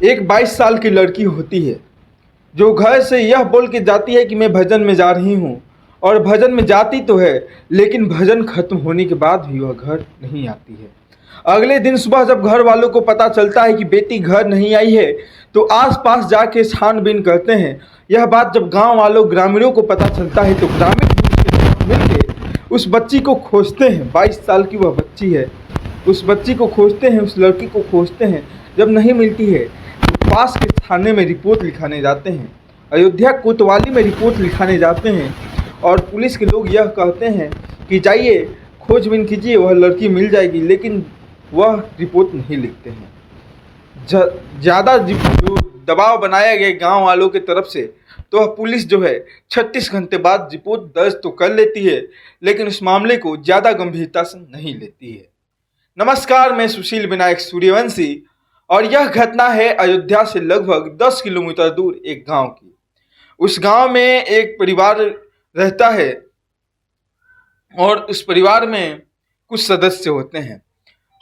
एक 22 साल की लड़की होती है जो घर से यह बोल के जाती है कि मैं भजन में जा रही हूँ, और भजन में जाती तो है लेकिन भजन खत्म होने के बाद भी वह घर नहीं आती है। अगले दिन सुबह जब घर वालों को पता चलता है कि बेटी घर नहीं आई है तो आसपास जाके छानबीन करते हैं। यह बात जब गांव वालों ग्रामीणों को पता चलता है तो ग्रामीण भी उसके साथ मिलकर उस बच्ची को खोजते हैं। 22 साल की वह बच्ची है। उस बच्ची को खोजते हैं, उस लड़की को खोजते हैं। जब नहीं मिलती है तो पास के थाने में रिपोर्ट लिखाने जाते हैं, अयोध्या कोतवाली में रिपोर्ट लिखाने जाते हैं, और पुलिस के लोग यह कहते हैं कि जाइए खोजबीन कीजिए, वह लड़की मिल जाएगी, लेकिन वह रिपोर्ट नहीं लिखते हैं। ज़्यादा जो दबाव बनाया गया गांव वालों की तरफ से, तो वह पुलिस जो है 36 घंटे बाद रिपोर्ट दर्ज तो कर लेती है, लेकिन उस मामले को ज़्यादा गंभीरता से नहीं लेती है। नमस्कार, मैं सुशील विनायक सूर्यवंशी, और यह घटना है अयोध्या से लगभग 10 किलोमीटर दूर एक गांव की। उस गांव में एक परिवार रहता है और उस परिवार में कुछ सदस्य होते हैं।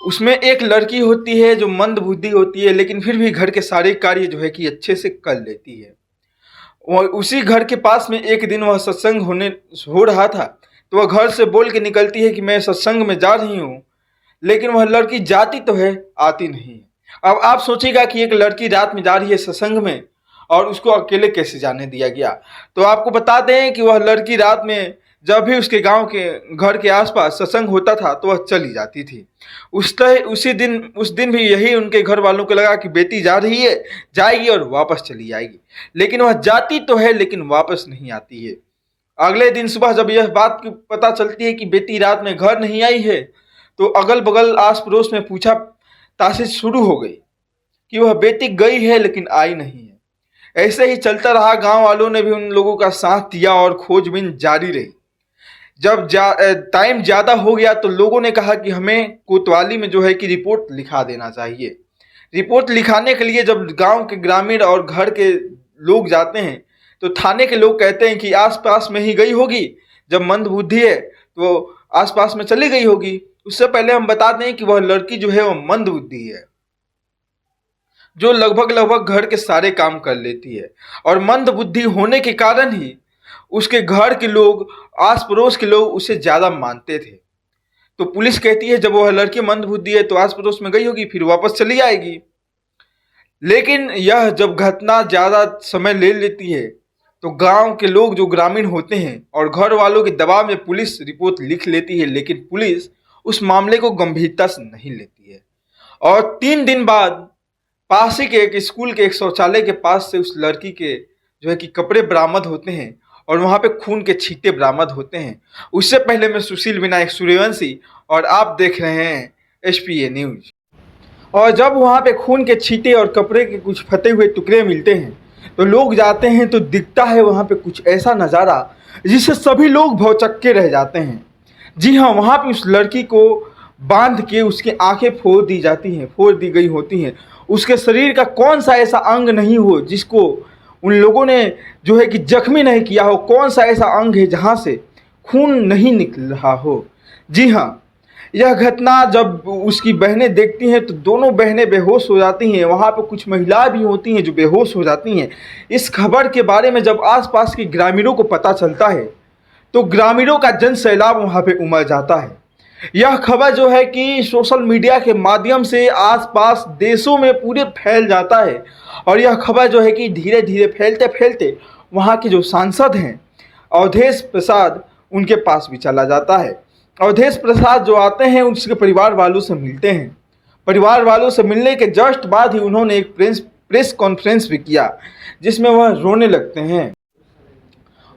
उसमें एक लड़की होती है जो मंद बुद्धि होती है, लेकिन फिर भी घर के सारे कार्य जो है कि अच्छे से कर लेती है। और उसी घर के पास में एक दिन वह सत्संग हो रहा था, तो वह घर से बोल के निकलती है कि मैं सत्संग में जा रही हूँ, लेकिन वह लड़की जाती तो है, आती नहीं है। अब आप सोचिएगा कि एक लड़की रात में जा रही है सत्संग में और उसको अकेले कैसे जाने दिया गया। तो आपको बता दें कि वह लड़की रात में जब भी उसके गांव के घर के आसपास सत्संग होता था तो वह चली जाती थी। उस दिन भी यही उनके घर वालों को लगा कि बेटी जा रही है, जाएगी और वापस चली जाएगी, लेकिन वह जाती तो है लेकिन वापस नहीं आती है। अगले दिन सुबह जब यह बात की पता चलती है कि बेटी रात में घर नहीं आई है, तो अगल बगल आस पड़ोस में पूछा ताशीज शुरू हो गई कि वह बेटी गई है लेकिन आई नहीं है। ऐसे ही चलता रहा, गांव वालों ने भी उन लोगों का साथ दिया और खोजबीन जारी रही। जब टाइम ज़्यादा हो गया तो लोगों ने कहा कि हमें कोतवाली में जो है कि रिपोर्ट लिखा देना चाहिए। रिपोर्ट लिखाने के लिए जब गांव के ग्रामीण और घर के लोग जाते हैं तो थाने के लोग कहते हैं कि आसपास में ही गई होगी, जब मंद बुद्धि है तो आसपास में चली गई होगी। उससे पहले हम बता दें कि वह लड़की जो है वह मंद बुद्धि है, जो लगभग घर के सारे काम कर लेती है, और मंद बुद्धि होने के कारण ही उसके घर के लोग, आस पड़ोस के लोग उसे ज़्यादा मानते थे। तो पुलिस कहती है जब वह लड़की मंद बुद्धि है तो आस पड़ोस में गई होगी, फिर वापस चली आएगी। लेकिन यह जब घटना ज़्यादा समय ले लेती है तो गांव के लोग जो ग्रामीण होते हैं और घर वालों के दबाव में पुलिस रिपोर्ट लिख लेती है, लेकिन पुलिस उस मामले को गंभीरता से नहीं लेती है। और 3 दिन बाद पास ही के एक स्कूल के एक शौचालय के पास से उस लड़की के जो है कि कपड़े बरामद होते हैं और वहाँ पे खून के छींटे बरामद होते हैं। उससे पहले मैं सुशील विनायक सूर्यवंशी और आप देख रहे हैं HPA न्यूज। और जब वहाँ पे खून के छींटे और कपड़े के कुछ फटे हुए टुकड़े मिलते हैं तो लोग जाते हैं तो दिखता है वहाँ पे कुछ ऐसा नज़ारा जिससे सभी लोग भौचक्के रह जाते हैं। जी हाँ, वहाँ पे उस लड़की को बांध के उसकी आंखें फोड़ दी गई होती हैं। उसके शरीर का कौन सा ऐसा अंग नहीं हो जिसको उन लोगों ने जो है कि जख्मी नहीं किया हो, कौन सा ऐसा अंग है जहाँ से खून नहीं निकल रहा हो। जी हाँ, यह घटना जब उसकी बहनें देखती हैं तो दोनों बहनें बेहोश हो जाती हैं। वहाँ पर कुछ महिलाएं भी होती हैं जो बेहोश हो जाती हैं। इस खबर के बारे में जब आसपास के ग्रामीणों को पता चलता है तो ग्रामीणों का जन सैलाब वहाँ पे उमड़ जाता है। यह खबर जो है कि सोशल मीडिया के माध्यम से आसपास देशों में पूरे फैल जाता है, और यह खबर जो है कि धीरे धीरे फैलते फैलते वहाँ के जो सांसद हैं अवधेश प्रसाद, उनके पास भी चला जाता है। अवधेश प्रसाद जो आते हैं उसके परिवार वालों से मिलते हैं। परिवार वालों से मिलने के जस्ट बाद ही उन्होंने एक प्रेस कॉन्फ्रेंस भी किया जिसमें वह रोने लगते हैं।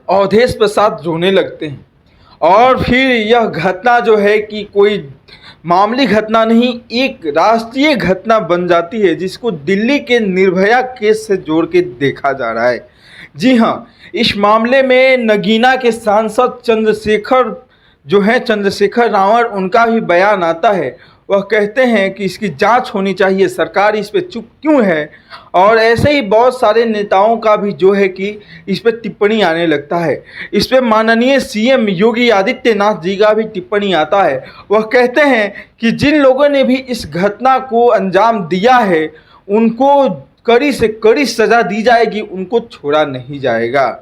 अवधेश प्रसाद रोने लगते हैं और फिर यह घटना जो है कि कोई मामूली घटना नहीं, एक राष्ट्रीय घटना बन जाती है जिसको दिल्ली के निर्भया केस से जोड़ के देखा जा रहा है। जी हाँ, इस मामले में नगीना के सांसद चंद्रशेखर रावण, उनका भी बयान आता है। वह कहते हैं कि इसकी जांच होनी चाहिए, सरकार इस पे चुप क्यों है। और ऐसे ही बहुत सारे नेताओं का भी जो है कि इस पे टिप्पणी आने लगता है। इस पे माननीय CM योगी आदित्यनाथ जी का भी टिप्पणी आता है। वह कहते हैं कि जिन लोगों ने भी इस घटना को अंजाम दिया है उनको कड़ी से कड़ी सजा दी जाएगी, उनको छोड़ा नहीं जाएगा।